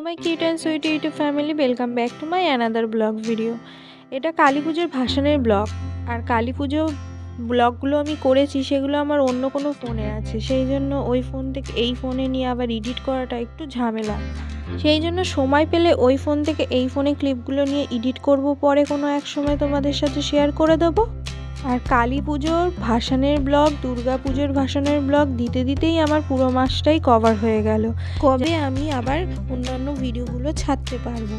My cute and sweet YouTube family, welcome back to my another blog video. এটা কালী পুজোর ভাসানের blog. আর কালী পুজো ব্লগগুলো আমি করেছি, সেগুলো আমার অন্য কোনো ফোনে আছে, সেই জন্য ওই ফোন থেকে এই ফোনে নিয়ে আবার এডিট করাটা একটু ঝামেলা। সেই জন্য সময় পেলে ওই ফোন থেকে এই ফোনে ক্লিপগুলো নিয়ে এডিট করব, পরে কোনো এক সময় তোমাদের সাথে শেয়ার করে দেবো। আর কালী পুজোর ভাসানের ব্লগ, দুর্গা পুজোর ভাসানের ব্লগ দিতে দিতেই আমার পুরো মাসটাই কভার হয়ে গেল। কবে আমি আবার অন্যান্য ভিডিওগুলো ছাড়তে পারবো।